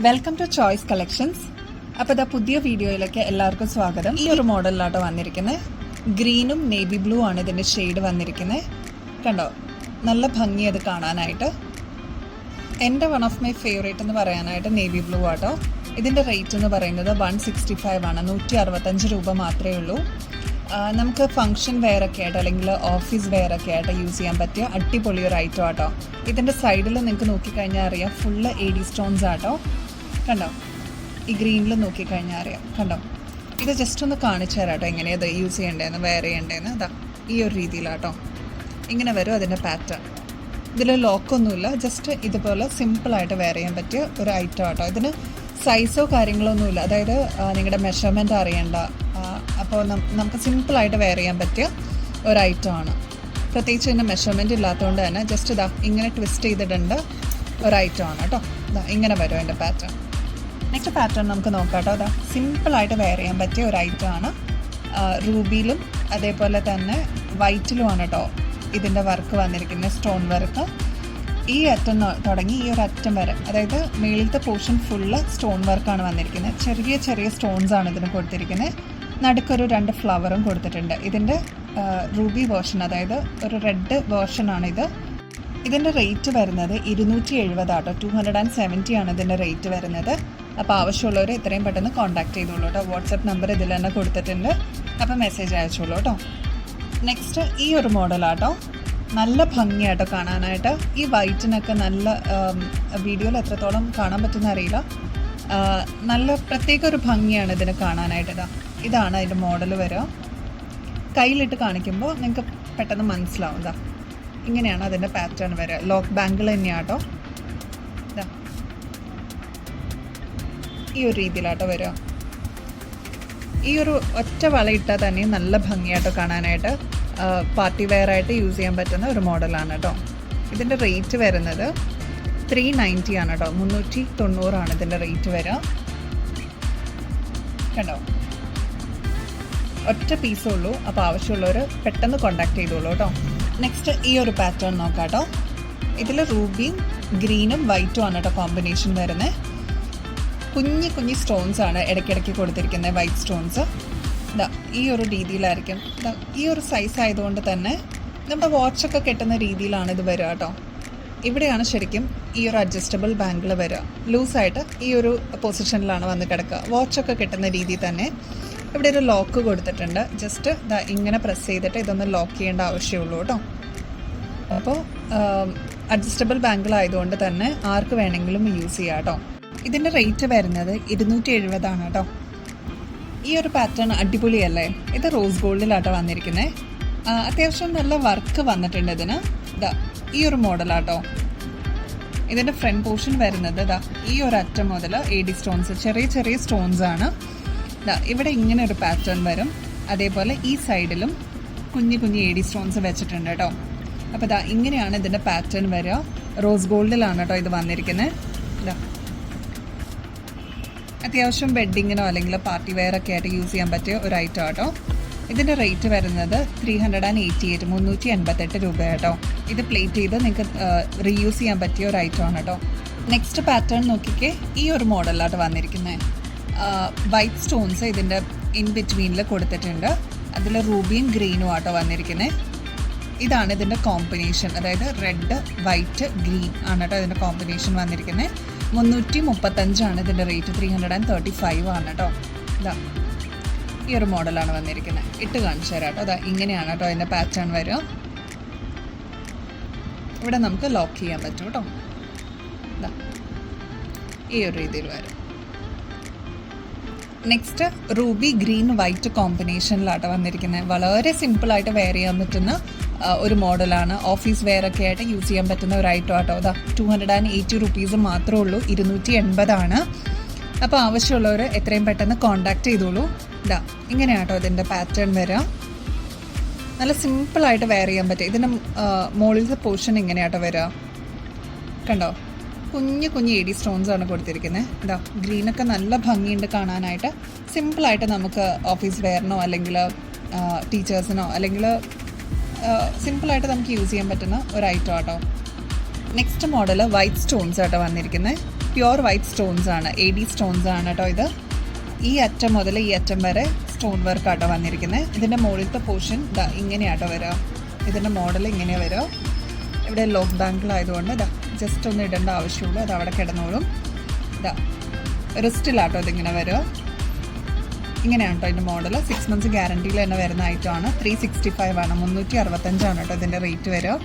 Welcome to choice collections. അപ്പോൾ ഇതാ പുതിയ വീഡിയോയിലേക്ക് എല്ലാവർക്കും സ്വാഗതം. ഈ ഒരു മോഡലിലാട്ടോ വന്നിരിക്കുന്നത്. ഗ്രീനും നേവി ബ്ലൂ ആണ് ഇതിൻ്റെ ഷെയ്ഡ് വന്നിരിക്കുന്നത്. കണ്ടോ, നല്ല ഭംഗി അത് കാണാനായിട്ട്. എൻ്റെ വൺ ഓഫ് മൈ ഫേവറേറ്റ് എന്ന് പറയാനായിട്ട് നേവി ബ്ലൂ ആട്ടോ. ഇതിൻ്റെ റേറ്റ് എന്ന് പറയുന്നത് 165 ആണ്, 165 രൂപ മാത്രമേ ഉള്ളൂ. നമുക്ക് ഫംഗ്ഷൻ വെയറൊക്കെ ആയിട്ട് അല്ലെങ്കിൽ ഓഫീസ് വെയറൊക്കെ ആയിട്ട് യൂസ് ചെയ്യാൻ പറ്റിയ അടിപൊളി ഒരു ഐറ്റം ആട്ടോ. ഇതിൻ്റെ സൈഡിൽ നിങ്ങൾക്ക് നോക്കിക്കഴിഞ്ഞാൽ അറിയാം, ഫുള്ള് AD സ്റ്റോൺസ് ആട്ടോ. കണ്ടോ, ഈ ഗ്രീനിൽ നോക്കിക്കഴിഞ്ഞാൽ അറിയാം. കണ്ടോ, ഇത് ജസ്റ്റ് ഒന്ന് കാണിച്ചു തരാം കേട്ടോ എങ്ങനെയത് യൂസ് ചെയ്യേണ്ടതെന്ന്, വെയർ ചെയ്യേണ്ടതെന്ന്. അതാ ഈ ഒരു രീതിയിലാട്ടോ ഇങ്ങനെ വരും അതിൻ്റെ പാറ്റേൺ. ഇതിൽ ലോക്കൊന്നുമില്ല, ജസ്റ്റ് ഇതുപോലെ സിമ്പിളായിട്ട് വെയർ ചെയ്യാൻ പറ്റിയ ഒരു ഐറ്റം ആട്ടോ. ഇതിന് സൈസോ കാര്യങ്ങളോ ഒന്നുമില്ല, അതായത് നിങ്ങളുടെ മെഷർമെൻറ്റ് അറിയണ്ട. അപ്പോൾ നമുക്ക് സിമ്പിളായിട്ട് വെയർ ചെയ്യാൻ പറ്റിയ ഒരു ഐറ്റമാണ്. പ്രത്യേകിച്ച് ഇതിൻ്റെ മെഷർമെൻറ്റ് ഇല്ലാത്തതുകൊണ്ട് തന്നെ ജസ്റ്റ് ഇതാ ഇങ്ങനെ ട്വിസ്റ്റ് ചെയ്തിട്ടുണ്ട് ഒരു ഐറ്റമാണ് കേട്ടോ. ഇതാ ഇങ്ങനെ വരും അതിൻ്റെ പാറ്റേൺ. നെക്സ്റ്റ് പാറ്റേൺ നമുക്ക് നോക്കാം കേട്ടോ. അതാ സിമ്പിളായിട്ട് വെയർ ചെയ്യാൻ പറ്റിയ ഒരു ഐറ്റമാണ്. റൂബിയിലും അതേപോലെ തന്നെ വൈറ്റിലുമാണ് കേട്ടോ ഇതിൻ്റെ വർക്ക് വന്നിരിക്കുന്നത്, സ്റ്റോൺ വർക്ക്. ഈ അറ്റം തുടങ്ങി ഈ ഒരു അറ്റം വരെ, അതായത് മേളിലത്തെ പോർഷൻ ഫുള്ള് സ്റ്റോൺ വർക്കാണ് വന്നിരിക്കുന്നത്. ചെറിയ ചെറിയ സ്റ്റോൺസ് ആണ് ഇതിന് കൊടുത്തിരിക്കുന്നത്. നടുക്കൊരു 2 ഫ്ലവറും കൊടുത്തിട്ടുണ്ട്. ഇതിൻ്റെ റൂബി വേർഷൻ, അതായത് ഒരു റെഡ് വേർഷനാണിത്. ഇതിൻ്റെ റേറ്റ് വരുന്നത് 270 ആട്ടോ. 270 ആണ് ഇതിൻ്റെ റേറ്റ് വരുന്നത്. അപ്പോൾ ആവശ്യമുള്ളവർ എത്രയും പെട്ടെന്ന് കോൺടാക്ട് ചെയ്തോളൂ കേട്ടോ. വാട്സപ്പ് നമ്പർ ഇതിൽ തന്നെ കൊടുത്തിട്ടുണ്ട്, അപ്പോൾ മെസ്സേജ് അയച്ചോളൂ കേട്ടോ. നെക്സ്റ്റ് ഈ ഒരു മോഡലാട്ടോ, നല്ല ഭംഗിയാട്ടോ കാണാനായിട്ട്. ഈ വൈറ്റിനൊക്കെ നല്ല വീഡിയോയിൽ എത്രത്തോളം കാണാൻ പറ്റുന്ന അറിയില്ല, നല്ല പ്രത്യേക ഒരു ഭംഗിയാണ് ഇതിന് കാണാനായിട്ട്. ഇതാണ് അതിൻ്റെ മോഡൽ വരിക. കയ്യിലിട്ട് കാണിക്കുമ്പോൾ നിങ്ങൾക്ക് പെട്ടെന്ന് മനസ്സിലാവും. ഇതാ ഇങ്ങനെയാണ് അതിൻ്റെ പാറ്റേൺ വരിക. ലോക്ക് ബാങ്കിൾ തന്നെയാട്ടോ. ഇതാ ഈ ഒരു രീതിയിലാട്ടോ വരിക. ഈ ഒരു ഒറ്റ വളയിട്ടാൽ തന്നെ നല്ല ഭംഗിയാട്ടോ കാണാനായിട്ട്. പാർട്ടി വെയർ ആയിട്ട് യൂസ് ചെയ്യാൻ പറ്റുന്ന ഒരു മോഡലാണ് കേട്ടോ. ഇതിൻ്റെ റേറ്റ് വരുന്നത് 390 ആണ് കേട്ടോ. 390 ആണ് ഇതിൻ്റെ റേറ്റ് വരിക. കണ്ടോ, ഒറ്റ പീസേ ഉള്ളൂ. അപ്പോൾ ആവശ്യമുള്ളവർ പെട്ടെന്ന് കോൺടാക്ട് ചെയ്തോളൂ കേട്ടോ. നെക്സ്റ്റ് ഈ ഒരു പാറ്റേൺ നോക്കാം കേട്ടോ. ഇതിൽ റൂബിയും ഗ്രീനും വൈറ്റും ആണ് കേട്ടോ കോമ്പിനേഷൻ വരുന്നത്. കുഞ്ഞി കുഞ്ഞി സ്റ്റോൺസ് ആണ് ഇടയ്ക്കിടയ്ക്ക് കൊടുത്തിരിക്കുന്നത്, വൈറ്റ് സ്റ്റോൺസ്. ഇതാ ഈ ഒരു രീതിയിലായിരിക്കും. ഇതാ ഈ ഒരു സൈസ് ആയതുകൊണ്ട് തന്നെ നമ്മുടെ വാച്ചൊക്കെ കെട്ടുന്ന രീതിയിലാണ് ഇത് വരിക കേട്ടോ. ഇവിടെയാണ് ശരിക്കും ഈ ഒരു അഡ്ജസ്റ്റബിൾ ബാങ്കിൾ വരിക. ലൂസായിട്ട് ഈ ഒരു പൊസിഷനിലാണ് വന്ന് കിടക്കുക. വാച്ചൊക്കെ കെട്ടുന്ന രീതിയിൽ തന്നെ ഇവിടെ ഒരു ലോക്ക് കൊടുത്തിട്ടുണ്ട്. ജസ്റ്റ് ഇതാ ഇങ്ങനെ പ്രസ് ചെയ്തിട്ട് ഇതൊന്ന് ലോക്ക് ചെയ്യേണ്ട ആവശ്യമുള്ളൂ കേട്ടോ. അപ്പോൾ അഡ്ജസ്റ്റബിൾ ബാങ്കിൾ ആയതുകൊണ്ട് തന്നെ ആർക്ക് വേണമെങ്കിലും യൂസ് ചെയ്യാം കേട്ടോ. ഇതിൻ്റെ റേറ്റ് വരുന്നത് 270 ആണ് കേട്ടോ. ഈ ഒരു പാറ്റേൺ അടിപൊളിയല്ലേ? ഇത് റോസ് ഗോൾഡിലാട്ടോ വന്നിരിക്കുന്നത്. അത്യാവശ്യം നല്ല വർക്ക് വന്നിട്ടുണ്ട് ഇതിന്. ഇതാ ഈ ഒരു മോഡലാട്ടോ. ഇതിൻ്റെ ഫ്രണ്ട് പോർഷൻ വരുന്നത് ഇതാ ഈ ഒരു അറ്റം മുതൽ AD സ്റ്റോൺസ്, ചെറിയ ചെറിയ സ്റ്റോൺസ് ആണ്. ഇതാ ഇവിടെ ഇങ്ങനെ ഒരു പാറ്റേൺ വരും. അതേപോലെ ഈ സൈഡിലും കുഞ്ഞു കുഞ്ഞു AD സ്റ്റോൺസ് വെച്ചിട്ടുണ്ട് കേട്ടോ. അപ്പോൾ ഇതാ ഇങ്ങനെയാണ് ഇതിൻ്റെ പാറ്റേൺ വരിക. റോസ് ഗോൾഡിലാണ് കേട്ടോ ഇത് വന്നിരിക്കുന്നത്. ഇതാ അത്യാവശ്യം വെഡ്ഡിങ്ങിനോ അല്ലെങ്കിൽ പാർട്ടി വെയറൊക്കെ ആയിട്ട് യൂസ് ചെയ്യാൻ പറ്റിയ ഒരു ഐറ്റം ആട്ടോ. ഇതിൻ്റെ റേറ്റ് വരുന്നത് 388, 388 രൂപ കേട്ടോ. ഇത് പ്ലേറ്റ് ചെയ്ത് നിങ്ങൾക്ക് റീയൂസ് ചെയ്യാൻ പറ്റിയ ഒരു ഐറ്റം ആണ് കേട്ടോ. നെക്സ്റ്റ് പാറ്റേൺ നോക്കിക്കേ, ഈ ഒരു മോഡലായിട്ട് വന്നിരിക്കുന്നത്. വൈറ്റ് സ്റ്റോൺസ് ഇതിൻ്റെ ഇൻ ബിറ്റ്വീനിൽ കൊടുത്തിട്ടുണ്ട്. അതിൽ റൂബിയും ഗ്രീനും ആട്ടോ വന്നിരിക്കുന്നത്. ഇതാണ് ഇതിൻ്റെ കോമ്പിനേഷൻ, അതായത് റെഡ് വൈറ്റ് ഗ്രീൻ ആണ് കേട്ടോ ഇതിൻ്റെ കോമ്പിനേഷൻ വന്നിരിക്കുന്നത്. 335 ആണ് ഇതിൻ്റെ റേറ്റ്. 335 ആണ് കേട്ടോ. ഇതാ ഈ ഒരു മോഡലാണ് വന്നിരിക്കുന്നത്. ഇട്ട് കാണിച്ചു തരാം കേട്ടോ. അതാ ഇങ്ങനെയാണ് കേട്ടോ അതിൻ്റെ പാറ്റേൺ വരിക. ഇവിടെ നമുക്ക് ലോക്ക് ചെയ്യാൻ പറ്റും കേട്ടോ. ഇതാ ഈ ഒരു രീതിയിൽ വരും. നെക്സ്റ്റ് റൂബി ഗ്രീൻ വൈറ്റ് കോമ്പിനേഷനിലാട്ടോ വന്നിരിക്കുന്നത്. വളരെ സിമ്പിളായിട്ട് വെയർ ചെയ്യാൻ പറ്റുന്ന ഒരു മോഡലാണ്. ഓഫീസ് വെയറൊക്കെ ആയിട്ട് യൂസ് ചെയ്യാൻ പറ്റുന്ന ഒരു ഐറ്റം ആട്ടോ. അതാ 280 റുപ്പീസ് മാത്രമേ ഉള്ളൂ. 280 ആണ്. അപ്പോൾ ആവശ്യമുള്ളവർ എത്രയും പെട്ടെന്ന് കോൺടാക്ട് ചെയ്തോളൂ. ഇതാ ഇങ്ങനെയാട്ടോ ഇതിൻ്റെ പാറ്റേൺ വരിക. നല്ല സിമ്പിളായിട്ട് വെയർ ചെയ്യാൻ പറ്റും. ഇതിൻ്റെ മുകളിലത്തെ പോർഷൻ ഇങ്ങനെയാട്ടോ വരിക. കണ്ടോ, കുഞ്ഞു കുഞ്ഞു AD സ്റ്റോൺസ് ആണ് കൊടുത്തിരിക്കുന്നത്. ഇതാ ഗ്രീനൊക്കെ നല്ല ഭംഗിയുണ്ട് കാണാനായിട്ട്. സിമ്പിളായിട്ട് നമുക്ക് ഓഫീസ് വെയറിനോ അല്ലെങ്കിൽ ടീച്ചേഴ്സിനോ അല്ലെങ്കിൽ സിമ്പിളായിട്ട് നമുക്ക് യൂസ് ചെയ്യാൻ പറ്റുന്ന ഒരു ഐറ്റം ആട്ടോ. നെക്സ്റ്റ് മോഡൽ വൈറ്റ് സ്റ്റോൺസ് ആട്ടോ വന്നിരിക്കുന്നത്. പ്യുവർ വൈറ്റ് സ്റ്റോൺസ് ആണ്, AD സ്റ്റോൺസ് ആണ് കേട്ടോ ഇത്. ഈ അറ്റം മുതൽ ഈ അറ്റം വരെ സ്റ്റോൺ വർക്ക് ആട്ടോ വന്നിരിക്കുന്നത്. ഇതിൻ്റെ മുകളിലത്തെ പോർഷൻ ഇങ്ങനെയാട്ടോ വരിക. ഇതിൻ്റെ മോഡൽ ഇങ്ങനെയാണ് വരിക. ഇവിടെ ലോക്ക് ബാങ്കിലായതുകൊണ്ട് ജസ്റ്റ് ഒന്ന് ഇടേണ്ട ആവശ്യമുള്ളൂ, അത് അവിടെ കിടന്നോളും. റിസ്റ്റിലാട്ടോ ഇതിങ്ങനെ വരിക. ഇങ്ങനെയാണ് കേട്ടോ ഇതിൻ്റെ മോഡൽ. 6 months ഗ്യാരണ്ടിയിൽ തന്നെ വരുന്ന ഐറ്റമാണ്. 365 ആണ്, 365 കേട്ടോ ഇതിൻ്റെ റേറ്റ് വരിക.